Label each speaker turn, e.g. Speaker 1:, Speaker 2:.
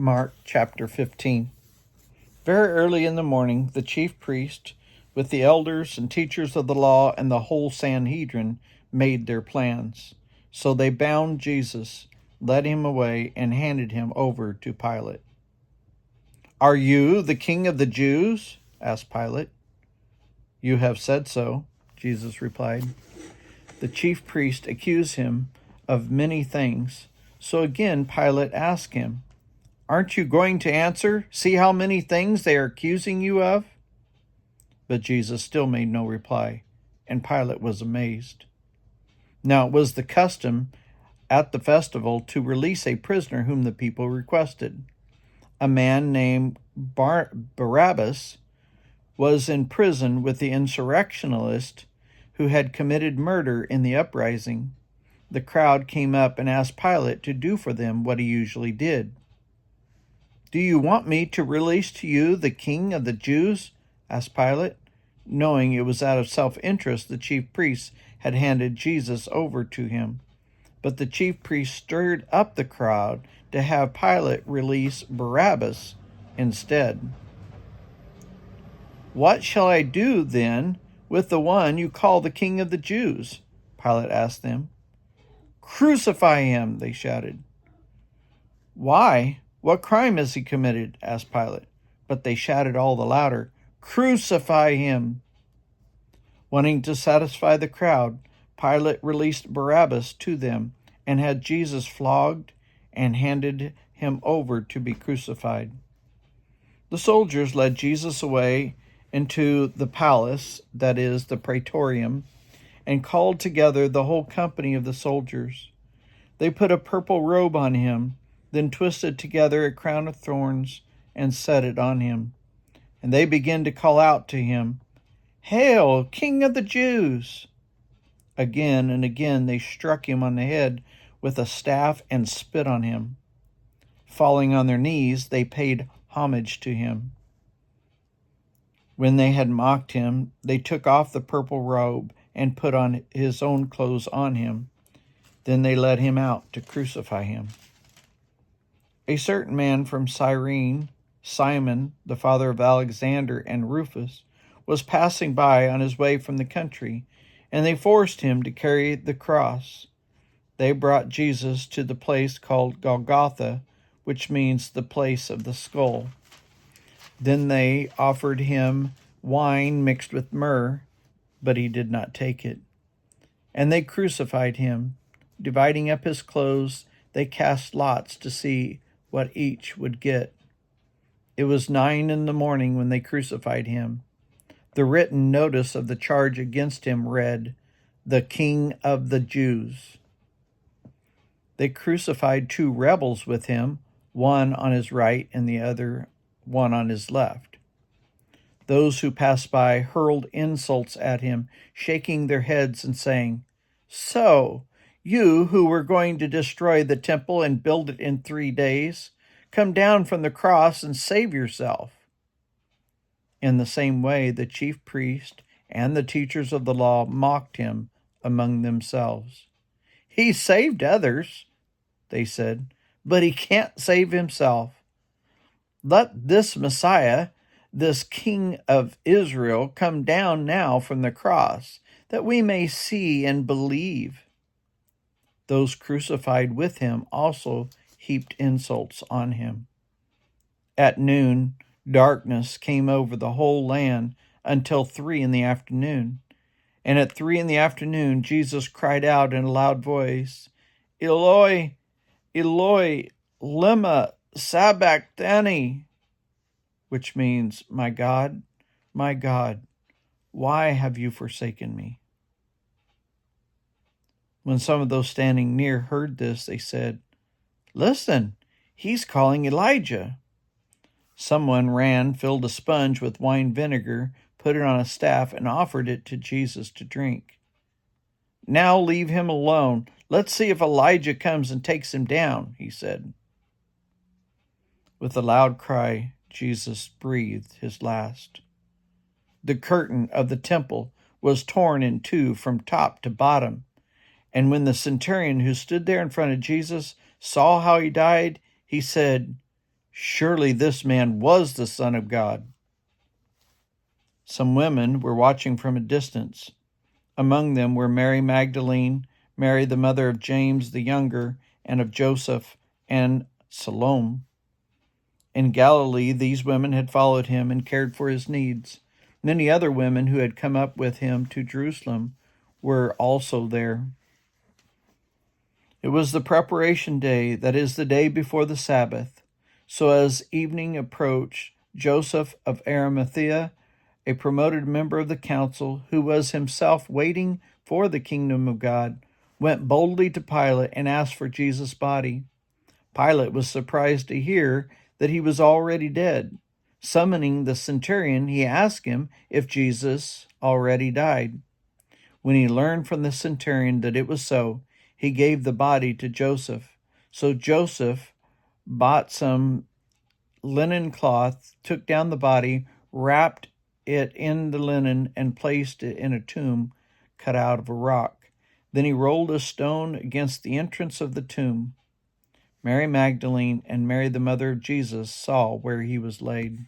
Speaker 1: Mark chapter 15. Very early in the morning, the chief priest, with the elders and teachers of the law and the whole Sanhedrin, made their plans. So they bound Jesus, led him away, and handed him over to Pilate. "Are you the king of the Jews?" asked Pilate. "You have said so," Jesus replied. The chief priest accused him of many things. So again Pilate asked him, "Aren't you going to answer? See how many things they are accusing you of?" But Jesus still made no reply, and Pilate was amazed. Now it was the custom at the festival to release a prisoner whom the people requested. A man named Barabbas was in prison with the insurrectionists who had committed murder in the uprising. The crowd came up and asked Pilate to do for them what he usually did. "Do you want me to release to you the king of the Jews?" asked Pilate, knowing it was out of self-interest the chief priests had handed Jesus over to him. But the chief priests stirred up the crowd to have Pilate release Barabbas instead. "What shall I do, then, with the one you call the king of the Jews?" Pilate asked them. "Crucify him," they shouted. "Why? What crime has he committed?" asked Pilate. But they shouted all the louder, "Crucify him!" Wanting to satisfy the crowd, Pilate released Barabbas to them and had Jesus flogged and handed him over to be crucified. The soldiers led Jesus away into the palace, that is, the praetorium, and called together the whole company of the soldiers. They put a purple robe on him, then twisted together a crown of thorns and set it on him. And they began to call out to him, "Hail, King of the Jews!" Again and again they struck him on the head with a staff and spit on him. Falling on their knees, they paid homage to him. When they had mocked him, they took off the purple robe and put on his own clothes on him. Then they led him out to crucify him. A certain man from Cyrene, Simon, the father of Alexander and Rufus, was passing by on his way from the country, and they forced him to carry the cross. They brought Jesus to the place called Golgotha, which means the place of the skull. Then they offered him wine mixed with myrrh, but he did not take it. And they crucified him. Dividing up his clothes, they cast lots to see what each would get. It was 9 a.m. when they crucified him. The written notice of the charge against him read, "The King of the Jews." They crucified 2 rebels with him, one on his right and the other one on his left. Those who passed by hurled insults at him, shaking their heads and saying, "So, you who were going to destroy the temple and build it in 3 days, come down from the cross and save yourself." In the same way, the chief priest and the teachers of the law mocked him among themselves. "He saved others," they said, "but he can't save himself. Let this Messiah, this King of Israel, come down now from the cross, that we may see and believe." Those crucified with him also heaped insults on him. At noon, darkness came over the whole land until 3 p.m. And at 3 p.m, Jesus cried out in a loud voice, "Eloi, Eloi, lema sabachthani," which means, my God, why have you forsaken me?" When some of those standing near heard this, they said, "Listen, he's calling Elijah." Someone ran, filled a sponge with wine vinegar, put it on a staff, and offered it to Jesus to drink. "Now leave him alone. Let's see if Elijah comes and takes him down," he said. With a loud cry, Jesus breathed his last. The curtain of the temple was torn in 2 from top to bottom. And when the centurion who stood there in front of Jesus saw how he died, he said, Surely this man was the Son of God. Some women were watching from a distance. Among them were Mary Magdalene, Mary the mother of James the younger, and of Joseph, and Salome. In Galilee, these women had followed him and cared for his needs. Many other women who had come up with him to Jerusalem were also there. It was the preparation day, that is, the day before the Sabbath. So as evening approached, Joseph of Arimathea, a promoted member of the council, who was himself waiting for the kingdom of God, went boldly to Pilate and asked for Jesus' body. Pilate was surprised to hear that he was already dead. Summoning the centurion, he asked him if Jesus already died. When he learned from the centurion that it was so, he gave the body to Joseph. So Joseph bought some linen cloth, took down the body, wrapped it in the linen, and placed it in a tomb cut out of a rock. Then he rolled a stone against the entrance of the tomb. Mary Magdalene and Mary the mother of Jesus saw where he was laid.